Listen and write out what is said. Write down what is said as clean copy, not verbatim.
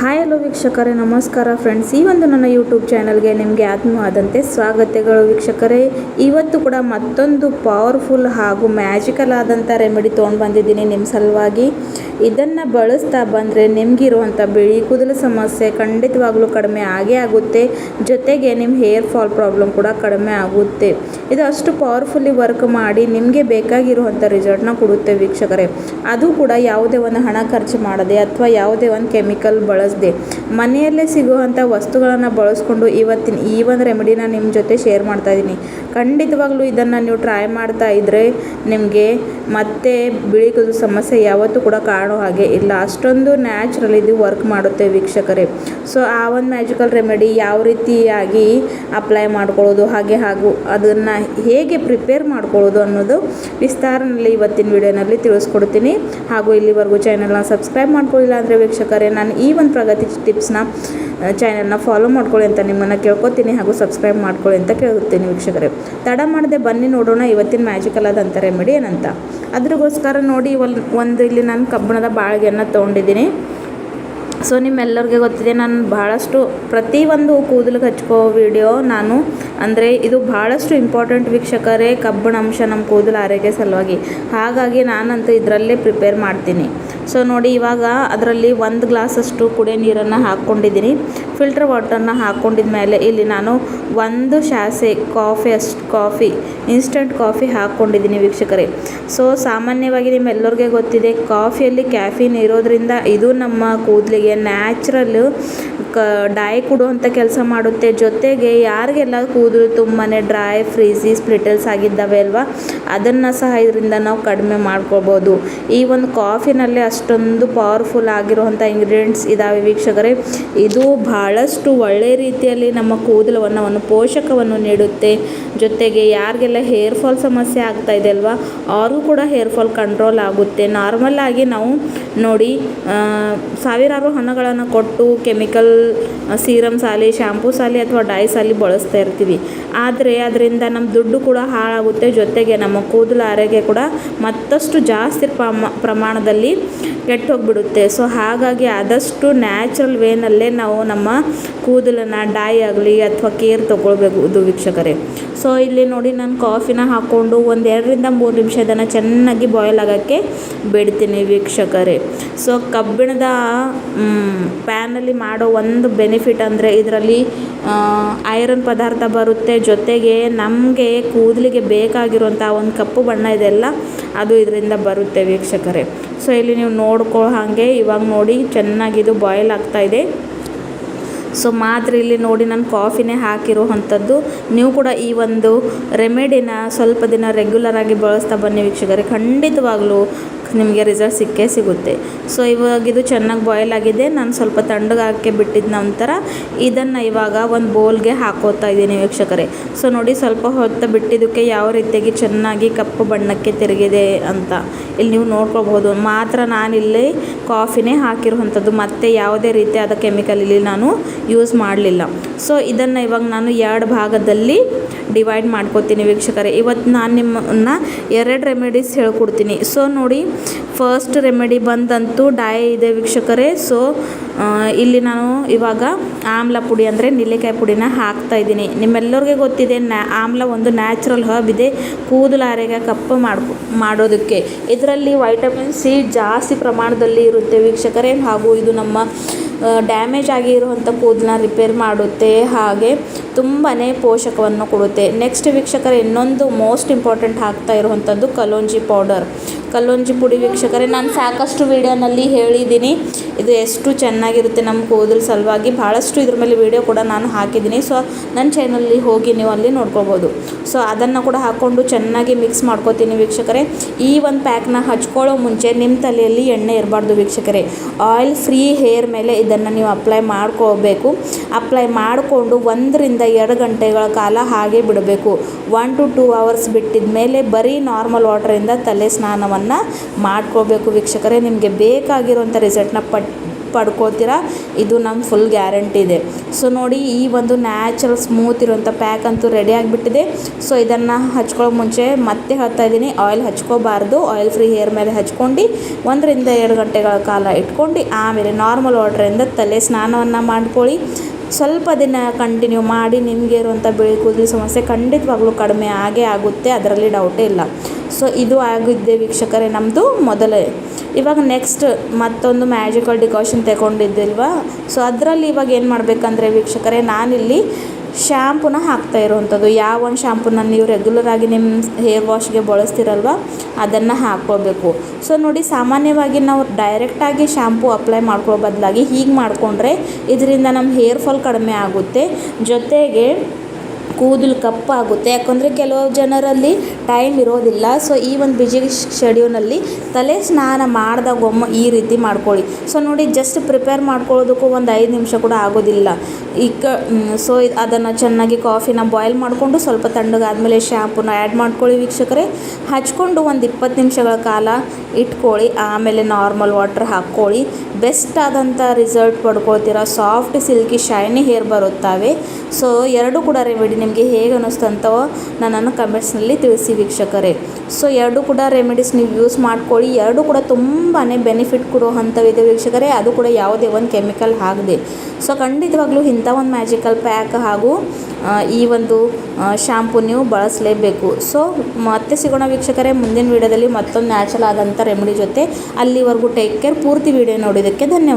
Hi hello ವೀಕ್ಷಕರೇ, ನಮಸ್ಕಾರ friends. ಈ ಒಂದು ನನ್ನ ಯೂಟ್ಯೂಬ್ ಚಾನಲ್ಗೆ ನಿಮಗೆ ಆತ್ಮವಾದಂತೆ ಸ್ವಾಗತಗಳು ವೀಕ್ಷಕರೇ. ಇವತ್ತು ಕೂಡ ಮತ್ತೊಂದು ಪವರ್ಫುಲ್ ಹಾಗೂ ಮ್ಯಾಜಿಕಲ್ ಆದಂಥ ರೆಮಿಡಿ ತೊಗೊಂಡು ಬಂದಿದ್ದೀನಿ ನಿಮ್ಮ ಸಲುವಾಗಿ. ಇದನ್ನು ಬಳಸ್ತಾ ಬಂದರೆ ನಿಮಗಿರುವಂಥ ಬಿಳಿ ಕೂದಲು ಸಮಸ್ಯೆ ಖಂಡಿತವಾಗ್ಲೂ ಕಡಿಮೆ ಆಗೇ ಆಗುತ್ತೆ. ಜೊತೆಗೆ ನಿಮ್ಮ ಹೇರ್ ಫಾಲ್ ಪ್ರಾಬ್ಲಮ್ ಕೂಡ ಕಡಿಮೆ ಆಗುತ್ತೆ. ಇದು ಅಷ್ಟು ಪವರ್ಫುಲ್ಲಿ ವರ್ಕ್ ಮಾಡಿ ನಿಮಗೆ ಬೇಕಾಗಿರುವಂಥ ರಿಸಲ್ಟ್ನ ಕೊಡುತ್ತೆ ವೀಕ್ಷಕರೇ. ಅದು ಕೂಡ ಯಾವುದೇ ಒಂದು ಹಣ ಖರ್ಚು ಮಾಡದೆ ಅಥವಾ ಯಾವುದೇ ಒಂದು ಕೆಮಿಕಲ್ ಬಳಸದೆ ಮನೆಯಲ್ಲೇ ಸಿಗುವಂಥ ವಸ್ತುಗಳನ್ನು ಬಳಸ್ಕೊಂಡು ಇವತ್ತಿನ ಈ ಒಂದು ರೆಮಿಡಿನ ನಿಮ್ಮ ಜೊತೆ ಶೇರ್ ಮಾಡ್ತಾ ಇದ್ದೀನಿ. ಖಂಡಿತವಾಗ್ಲೂ ಇದನ್ನು ನೀವು ಟ್ರೈ ಮಾಡ್ತಾ ಇದ್ದರೆ ನಿಮಗೆ ಮತ್ತೆ ಬಿಳಿ ಕೂದಲು ಸಮಸ್ಯೆ ಯಾವತ್ತೂ ಕೂಡ ಕಾಣೋ ಹಾಗೆ ಇಲ್ಲ. ಅಷ್ಟೊಂದು ನ್ಯಾಚುರಲ್ ಇದು ವರ್ಕ್ ಮಾಡುತ್ತೆ ವೀಕ್ಷಕರೇ. ಸೊ ಆ ಒಂದು ಮ್ಯಾಜಿಕಲ್ ರೆಮಿಡಿ ಯಾವ ರೀತಿಯಾಗಿ ಅಪ್ಲೈ ಮಾಡ್ಕೊಳ್ಳೋದು ಹಾಗೂ ಅದನ್ನು ಹೇಗೆ ಪ್ರಿಪೇರ್ ಮಾಡ್ಕೊಳ್ಳೋದು ಅನ್ನೋದು ವಿಸ್ತಾರನಲ್ಲಿ ಇವತ್ತಿನ ವಿಡಿಯೋನಲ್ಲಿ ತಿಳಿಸ್ಕೊಡ್ತೀನಿ. ಹಾಗೂ ಇಲ್ಲಿವರೆಗೂ ಚಾನಲ್ನ ಸಬ್ಸ್ಕ್ರೈಬ್ ಮಾಡ್ಕೊಳ್ಳಿಲ್ಲ ಅಂದರೆ ವೀಕ್ಷಕರೇ, ನಾನು ಈ ಒಂದು ಪ್ರಗತಿ ಟಿಪ್ಸ್ನ ಚಾನಲ್ನ ಫಾಲೋ ಮಾಡ್ಕೊಳ್ಳಿ ಅಂತ ನಿಮ್ಮನ್ನು ಕೇಳ್ಕೊತೀನಿ. ಹಾಗೂ ಸಬ್ಸ್ಕ್ರೈಬ್ ಮಾಡ್ಕೊಳ್ಳಿ ಅಂತ ಕೇಳ್ತೀನಿ ವೀಕ್ಷಕರೇ. ತಡ ಮಾಡದೆ ಬನ್ನಿ ನೋಡೋಣ ಇವತ್ತಿನ ಮ್ಯಾಜಿಕಲ್ ಆದಂಥ ರೆಮಿಡಿ ಏನಂತ. ಅದ್ರಗೋಸ್ಕರ ನೋಡಿ ಒಂದು ಇಲ್ಲಿ ನಾನು ಕಬ್ಬಿಣದ ಬಾಳಿಗೆಯನ್ನು ತೊಗೊಂಡಿದ್ದೀನಿ. ಸೊ ನಿಮ್ಮೆಲ್ಲರಿಗೆ ಗೊತ್ತಿದೆ, ನಾನು ಭಾಳಷ್ಟು ಪ್ರತಿಯೊಂದು ಕೂದಲಿಗೆ ಹಚ್ಕೋ ವಿಡಿಯೋ ನಾನು ಅಂದರೆ ಇದು ಭಾಳಷ್ಟು ಇಂಪಾರ್ಟೆಂಟ್ ವೀಕ್ಷಕರೇ, ಕಬ್ಬಿಣ ಅಂಶ ನಮ್ಮ ಕೂದಲು ಆರೋಗ್ಯ ಸಲುವಾಗಿ. ಹಾಗಾಗಿ ನಾನಂತೂ ಇದರಲ್ಲೇ ಪ್ರಿಪೇರ್ ಮಾಡ್ತೀನಿ. ಸೊ ನೋಡಿ, ಇವಾಗ ಅದರಲ್ಲಿ 1 ಗ್ಲಾಸಷ್ಟು ಕುಡಿಯೋ ನೀರನ್ನು ಹಾಕ್ಕೊಂಡಿದ್ದೀನಿ. ಫಿಲ್ಟರ್ ವಾಟರ್ನ ಹಾಕ್ಕೊಂಡಿದ ಮೇಲೆ ಇಲ್ಲಿ ನಾನು 1 ಶಾಸೆ ಕಾಫಿ ಇನ್ಸ್ಟಂಟ್ ಕಾಫಿ ಹಾಕ್ಕೊಂಡಿದ್ದೀನಿ ವೀಕ್ಷಕರೇ. ಸೊ ಸಾಮಾನ್ಯವಾಗಿ ನಿಮ್ಮೆಲ್ಲರಿಗೆ ಗೊತ್ತಿದೆ, ಕಾಫಿಯಲ್ಲಿ ಕ್ಯಾಫೀನ್ ಇರೋದ್ರಿಂದ ಇದು ನಮ್ಮ ಕೂದಲಿಗೆ ನ್ಯಾಚುರಲ್ ಡೈ ಕೊಡುವಂಥ ಕೆಲಸ ಮಾಡುತ್ತೆ. ಜೊತೆಗೆ ಯಾರಿಗೆಲ್ಲ ಕೂದಲು ತುಂಬಾ ಡ್ರೈ, ಫ್ರೀಝಿ, ಸ್ಪ್ಲಿಟಲ್ಸ್ ಆಗಿದ್ದಾವೆ ಅಲ್ವಾ, ಅದನ್ನು ಸಹ ಇದರಿಂದ ನಾವು ಕಡಿಮೆ ಮಾಡ್ಕೊಳ್ಬೋದು. ಈ ಒಂದು ಕಾಫಿನಲ್ಲಿ ಅಷ್ಟೊಂದು ಪವರ್ಫುಲ್ ಆಗಿರುವಂಥ ಇಂಗ್ರೀಡಿಯೆಂಟ್ಸ್ ಇದ್ದಾವೆ ವೀಕ್ಷಕರೇ. ಇದು ಬಹಳಷ್ಟು ಒಳ್ಳೆಯ ರೀತಿಯಲ್ಲಿ ನಮ್ಮ ಕೂದಲವನ್ನು ಒಂದು ಪೋಷಕವನ್ನು ನೀಡುತ್ತೆ. ಜೊತೆಗೆ ಯಾರಿಗೆಲ್ಲ ಹೇರ್ ಫಾಲ್ ಸಮಸ್ಯೆ ಆಗ್ತಾ ಇದೆ ಅಲ್ವಾ, ಅವ್ರಿಗೂ ಕೂಡ ಹೇರ್ ಫಾಲ್ ಕಂಟ್ರೋಲ್ ಆಗುತ್ತೆ. ನಾರ್ಮಲ್ ಆಗಿ ನಾವು ನೋಡಿ ಸಾವಿರಾರು ಹಣಗಳನ್ನು ಕೊಟ್ಟು ಕೆಮಿಕಲ್ ಸೀರಮ್ಸ್ ಆಗಲಿ, ಶ್ಯಾಂಪೂಸ್ ಆಗಲಿ ಅಥವಾ ಡೈಸ್ ಆಗಲಿ ಬಳಸ್ತಾ ಇರ್ತೀವಿ. ಆದರೆ ಅದರಿಂದ ನಮ್ಮ ದುಡ್ಡು ಕೂಡ ಹಾಳಾಗುತ್ತೆ. ಜೊತೆಗೆ ನಮ್ಮ ಕೂದಲು ಆರೋಗ್ಯ ಕೂಡ ಮತ್ತಷ್ಟು ಜಾಸ್ತಿ ಪ್ರಮಾಣದಲ್ಲಿ ಕೆಟ್ಟು ಹೋಗಿಬಿಡುತ್ತೆ. ಸೊ ಹಾಗಾಗಿ ಆದಷ್ಟು ನ್ಯಾಚುರಲ್ ವೇನಲ್ಲೇ ನಾವು ನಮ್ಮ ಕೂದಲನ್ನು ಡೈ ಆಗಲಿ ಅಥವಾ ಕೇರ್ ತೊಗೊಳ್ಬೇಕು ವೀಕ್ಷಕರೇ. ಸೊ ಇಲ್ಲಿ ನೋಡಿ, ನಾನು ಕಾಫಿನ ಹಾಕ್ಕೊಂಡು 1-2 ರಿಂದ 3 ನಿಮಿಷ ಇದನ್ನು ಚೆನ್ನಾಗಿ ಬಾಯ್ಲ್ ಆಗೋಕ್ಕೆ ಬಿಡ್ತೀನಿ ವೀಕ್ಷಕರೇ. ಸೊ ಕಬ್ಬಿಣದ ಪ್ಯಾನಲ್ಲಿ ಮಾಡೋ ಒಂದು ಬೆನಿಫಿಟ್ ಅಂದರೆ ಇದರಲ್ಲಿ ಐರನ್ ಪದಾರ್ಥ ಬರುತ್ತೆ. ಜೊತೆಗೆ ನಮಗೆ ಕೂದಲಿಗೆ ಬೇಕಾಗಿರುವಂಥ ಒಂದು ಕಪ್ಪು ಬಣ್ಣ ಇದೆಲ್ಲ ಅದು ಇದರಿಂದ ಬರುತ್ತೆ ವೀಕ್ಷಕರೇ. ಸೊ ಇಲ್ಲಿ ನೀವು ನೋಡ್ಕೊಳ್ಳೋ ಹಾಗೆ ಇವಾಗ ನೋಡಿ ಚೆನ್ನಾಗಿದು ಬಾಯ್ಲ್ ಆಗ್ತಾಯಿದೆ. ಸೊ ಮಾತ್ರ ಇಲ್ಲಿ ನೋಡಿ ನಾನು ಕಾಫಿನೇ ಹಾಕಿರುವಂಥದ್ದು. ನೀವು ಕೂಡ ಈ ಒಂದು ರೆಮಿಡಿನ ಸ್ವಲ್ಪ ದಿನ ರೆಗ್ಯುಲರಾಗಿ ಬಳಸ್ತಾ ಬನ್ನಿ ವೀಕ್ಷಕರೇ, ಖಂಡಿತವಾಗ್ಲೂ ನಿಮಗೆ ರಿಸಲ್ಟ್ ಸಿಕ್ಕೇ ಸಿಗುತ್ತೆ. ಸೊ ಇವಾಗಿದು ಚೆನ್ನಾಗಿ ಬಾಯ್ಲ್ ಆಗಿದೆ. ನಾನು ಸ್ವಲ್ಪ ತಣ್ಣಗಾಕೆ ಬಿಟ್ಟಿದ್ದ ನಂತರ ಇದನ್ನು ಇವಾಗ ಒಂದು ಬೌಲ್ಗೆ ಹಾಕೋತಾ ಇದ್ದೀನಿ ವೀಕ್ಷಕರೇ. ಸೊ ನೋಡಿ, ಸ್ವಲ್ಪ ಹೊತ್ತು ಬಿಟ್ಟಿದ್ದಕ್ಕೆ ಯಾವ ರೀತಿಯಾಗಿ ಚೆನ್ನಾಗಿ ಕಪ್ಪು ಬಣ್ಣಕ್ಕೆ ತಿರುಗಿದೆ ಅಂತ ಇಲ್ಲಿ ನೀವು ನೋಡ್ಕೊಳ್ಬೋದು. ಮಾತ್ರ ನಾನಿಲ್ಲಿ ಕಾಫಿನೇ ಹಾಕಿರುವಂಥದ್ದು, ಮತ್ತು ಯಾವುದೇ ರೀತಿಯಾದ ಕೆಮಿಕಲ್ ಇಲ್ಲಿ ನಾನು ಯೂಸ್ ಮಾಡಲಿಲ್ಲ. ಸೊ ಇದನ್ನು ಇವಾಗ ನಾನು 2 ಭಾಗದಲ್ಲಿ ಡಿವೈಡ್ ಮಾಡ್ಕೋತೀನಿ ವೀಕ್ಷಕರೇ. ಇವತ್ತು ನಾನು ನಿಮ್ಮನ್ನು 2 ರೆಮಿಡೀಸ್ ಹೇಳ್ಕೊಡ್ತೀನಿ. ಸೊ ನೋಡಿ, ಫಸ್ಟ್ ರೆಮಿಡಿ ಬಂದಂತೂ ಡೈ ಇದೆ ವೀಕ್ಷಕರೇ. ಸೊ ಇಲ್ಲಿ ನಾನು ಇವಾಗ ಆಮ್ಲ ಪುಡಿ ಅಂದರೆ ನೆಲ್ಲಿಕಾಯಿ ಪುಡಿನ ಹಾಕ್ತಾ ಇದ್ದೀನಿ. ನಿಮ್ಮೆಲ್ಲರಿಗೆ ಗೊತ್ತಿದೆ, ಆಮ್ಲ ಒಂದು ನ್ಯಾಚುರಲ್ ಹರ್ಬ್ ಇದೆ ಕೂದಲು ಆರೋಗ್ಯ ಕಪ್ಪು ಮಾಡೋದಕ್ಕೆ. ಇದರಲ್ಲಿ ವೈಟಮಿನ್ ಸಿ ಜಾಸ್ತಿ ಪ್ರಮಾಣದಲ್ಲಿ ಇರುತ್ತೆ ವೀಕ್ಷಕರೇ. ಹಾಗೂ ಇದು ನಮ್ಮ ಡ್ಯಾಮೇಜ್ ಆಗಿರುವಂಥ ಕೂದಲನ್ನ ರಿಪೇರ್ ಮಾಡುತ್ತೆ, ಹಾಗೆ ತುಂಬಾ ಪೋಷಕವನ್ನು ಕೊಡುತ್ತೆ. ನೆಕ್ಸ್ಟ್ ವೀಕ್ಷಕರೇ, ಇನ್ನೊಂದು ಮೋಸ್ಟ್ ಇಂಪಾರ್ಟೆಂಟ್ ಹಾಕ್ತಾ ಇರುವಂಥದ್ದು ಕಲೋಂಜಿ ಪೌಡರ್, ಕಲ್ಲೊಂಜಿ ಪುಡಿ ವೀಕ್ಷಕರೇ. ನಾನು ಸಾಕಷ್ಟು ವಿಡಿಯೋನಲ್ಲಿ ಹೇಳಿದ್ದೀನಿ ಇದು ಎಷ್ಟು ಚೆನ್ನಾಗಿರುತ್ತೆ ನಮ್ಮ ಕೂದಲು ಸಲುವಾಗಿ. ಭಾಳಷ್ಟು ಇದ್ರ ಮೇಲೆ ವಿಡಿಯೋ ಕೂಡ ನಾನು ಹಾಕಿದ್ದೀನಿ. ಸೊ ನನ್ನ ಚಾನಲಲ್ಲಿ ಹೋಗಿ ನೀವು ಅಲ್ಲಿ ನೋಡ್ಕೋಬೋದು. ಸೊ ಅದನ್ನು ಕೂಡ ಹಾಕ್ಕೊಂಡು ಚೆನ್ನಾಗಿ ಮಿಕ್ಸ್ ಮಾಡ್ಕೋತೀನಿ ವೀಕ್ಷಕರೇ. ಈ ಒಂದು ಪ್ಯಾಕ್ನ ಹಚ್ಕೊಳ್ಳೋ ಮುಂಚೆ ನಿಮ್ಮ ತಲೆಯಲ್ಲಿ ಎಣ್ಣೆ ಇರಬಾರ್ದು ವೀಕ್ಷಕರೇ. ಆಯಿಲ್ ಫ್ರೀ ಹೇರ್ ಮೇಲೆ ಇದನ್ನು ನೀವು ಅಪ್ಲೈ ಮಾಡ್ಕೋಬೇಕು. ಅಪ್ಲೈ ಮಾಡಿಕೊಂಡು 1 ರಿಂದ 2 ಗಂಟೆಗಳ ಕಾಲ ಹಾಗೆ ಬಿಡಬೇಕು. 1 to 2 ಅವರ್ಸ್ ಬಿಟ್ಟಿದ ಮೇಲೆ ಬರೀ ನಾರ್ಮಲ್ ವಾಟರಿಂದ ತಲೆ ಸ್ನಾನವನ್ನು ಮಾಡ್ಕೋಬೇಕು ವೀಕ್ಷಕರೇ. ನಿಮಗೆ ಬೇಕಾಗಿರುವಂಥ ರಿಸಲ್ಟ್ನ ಪಡ್ಕೊಳ್ತೀರಾ ಇದು ನಮ್ಮ ಫುಲ್ ಗ್ಯಾರಂಟಿ ಇದೆ. ಸೊ ನೋಡಿ, ಈ ಒಂದು ನ್ಯಾಚುರಲ್ ಸ್ಮೂತ್ ಇರುವಂಥ ಪ್ಯಾಕ್ ಅಂತೂ ರೆಡಿ ಆಗಿಬಿಟ್ಟಿದೆ. ಸೊ ಇದನ್ನು ಹಚ್ಕೊಳ್ಳೋ ಮುಂಚೆ ಮತ್ತೆ ಹೇಳ್ತಾ ಇದ್ದೀನಿ, ಆಯಿಲ್ ಹಚ್ಕೋಬಾರ್ದು. ಆಯಿಲ್ ಫ್ರೀ ಹೇರ್ ಮೇಲೆ ಹಚ್ಕೊಂಡು 1 ರಿಂದ 2 ಗಂಟೆಗಳ ಕಾಲ ಇಟ್ಕೊಂಡು ಆಮೇಲೆ ನಾರ್ಮಲ್ ವಾಟ್ರಿಂದ ತಲೆ ಸ್ನಾನವನ್ನು ಮಾಡ್ಕೊಳ್ಳಿ. ಸ್ವಲ್ಪ ದಿನ ಕಂಟಿನ್ಯೂ ಮಾಡಿ ನಿಮಗೆ ಇರುವಂಥ ಬಿಳಿ ಕೂದಲು ಸಮಸ್ಯೆ ಖಂಡಿತವಾಗ್ಲೂ ಕಡಿಮೆ ಆಗೇ ಆಗುತ್ತೆ, ಅದರಲ್ಲಿ ಡೌಟೇ ಇಲ್ಲ. ಸೊ ಇದು ಆಗಿದ್ದೆ ವೀಕ್ಷಕರೇ ನಮ್ಮದು ಮೊದಲೇ. ಇವಾಗ ನೆಕ್ಸ್ಟ್ ಮತ್ತೊಂದು ಮ್ಯಾಜಿಕಲ್ ಡಿಕಾಷನ್ ತಗೊಂಡಿದ್ದಿಲ್ವಾ, ಸೊ ಅದರಲ್ಲಿ ಇವಾಗ ಏನು ಮಾಡಬೇಕಂದ್ರೆ ವೀಕ್ಷಕರೇ, ನಾನಿಲ್ಲಿ ಶ್ಯಾಂಪೂನ ಹಾಕ್ತಾ ಇರುವಂಥದ್ದು. ಯಾವ ಒಂದು ಶ್ಯಾಂಪೂನ ನೀವು ರೆಗ್ಯುಲರಾಗಿ ನಿಮ್ಮ ಹೇರ್ ವಾಶ್ಗೆ ಬಳಸ್ತಿರಲ್ವ ಅದನ್ನು ಹಾಕ್ಕೊಳ್ಬೇಕು. ಸೊ ನೋಡಿ, ಸಾಮಾನ್ಯವಾಗಿ ನಾವು ಡೈರೆಕ್ಟಾಗಿ ಶ್ಯಾಂಪೂ ಅಪ್ಲೈ ಮಾಡ್ಕೊಳ್ಳೋ ಬದಲಾಗಿ ಹೀಗೆ ಮಾಡಿಕೊಂಡ್ರೆ ಇದರಿಂದ ನಮ್ಮ ಹೇರ್ ಫಾಲ್ ಕಡಿಮೆ ಆಗುತ್ತೆ, ಜೊತೆಗೆ ಕೂದಲು ಕಪ್ಪಾಗುತ್ತೆ. ಯಾಕಂದರೆ ಕೆಲವು ಜನರಲ್ಲಿ ಟೈಮ್ ಇರೋದಿಲ್ಲ. ಸೊ ಈ ಒಂದು ಬಿಜಿ ಶೆಡ್ಯೂಲ್ನಲ್ಲಿ ತಲೆ ಸ್ನಾನ ಮಾಡಿದಾಗ ಒಮ್ಮೆ ಈ ರೀತಿ ಮಾಡ್ಕೊಳ್ಳಿ. ಸೊ ನೋಡಿ, ಜಸ್ಟ್ ಪ್ರಿಪೇರ್ ಮಾಡ್ಕೊಳ್ಳೋದಕ್ಕೂ ಒಂದು 5 ನಿಮಿಷ ಕೂಡ ಆಗೋದಿಲ್ಲ. ಸೊ ಅದನ್ನು ಚೆನ್ನಾಗಿ ಕಾಫಿನ ಬಾಯ್ಲ್ ಮಾಡಿಕೊಂಡು ಸ್ವಲ್ಪ ತಣ್ಣಗಾದ್ಮೇಲೆ ಶ್ಯಾಂಪೂನ ಆ್ಯಡ್ ಮಾಡ್ಕೊಳ್ಳಿ ವೀಕ್ಷಕರೇ. ಹಚ್ಕೊಂಡು ಒಂದು 20 ನಿಮಿಷಗಳ ಕಾಲ ಇಟ್ಕೊಳ್ಳಿ. ಆಮೇಲೆ ನಾರ್ಮಲ್ ವಾಟರ್ ಹಾಕ್ಕೊಳ್ಳಿ. ಬೆಸ್ಟ್ ಆದಂಥ ರಿಸಲ್ಟ್ ಪಡ್ಕೊಳ್ತೀರ. ಸಾಫ್ಟ್ ಸಿಲ್ಕಿ ಶೈನಿ ಹೇರ್ ಬರುತ್ತವೆ. ಸೊ ಎರಡೂ ಕೂಡ ರೆಮಿಡಿ ನಿಮಗೆ ಹೇಗೆ ಅನ್ನಿಸ್ತಂತವೋ ನನ್ನನ್ನು ಕಮೆಂಟ್ಸ್ನಲ್ಲಿ ತಿಳಿಸಿ ವೀಕ್ಷಕರೇ. ಸೊ ಎರಡೂ ಕೂಡ ರೆಮಿಡೀಸ್ ನೀವು ಯೂಸ್ ಮಾಡ್ಕೊಳ್ಳಿ. ಎರಡೂ ಕೂಡ ತುಂಬಾ ಬೆನಿಫಿಟ್ ಕೊಡೋ ಅಂಥವಿದೆ ವೀಕ್ಷಕರೇ, ಅದು ಕೂಡ ಯಾವುದೇ ಒಂದು ಕೆಮಿಕಲ್ ಆಗದೆ. ಸೊ ಖಂಡಿತವಾಗ್ಲೂ ಇಂಥ ಒಂದು ಮ್ಯಾಜಿಕಲ್ ಪ್ಯಾಕ್ ಹಾಗೂ ಈ ಒಂದು ಶ್ಯಾಂಪು ನೀವು ಬಳಸಲೇಬೇಕು. ಸೊ ಮತ್ತೆ ಸಿಗೋಣ ವೀಕ್ಷಕರೇ ಮುಂದಿನ ವೀಡಿಯೋದಲ್ಲಿ ಮತ್ತೊಂದು ನ್ಯಾಚುರಲ್ ಆದಂಥ ರೆಮಿಡಿ ಜೊತೆ. ಅಲ್ಲಿವರೆಗೂ ಟೇಕ್ ಕೇರ್. ಪೂರ್ತಿ ವೀಡಿಯೋ ನೋಡಿದ್ದಕ್ಕೆ ಧನ್ಯವಾದ.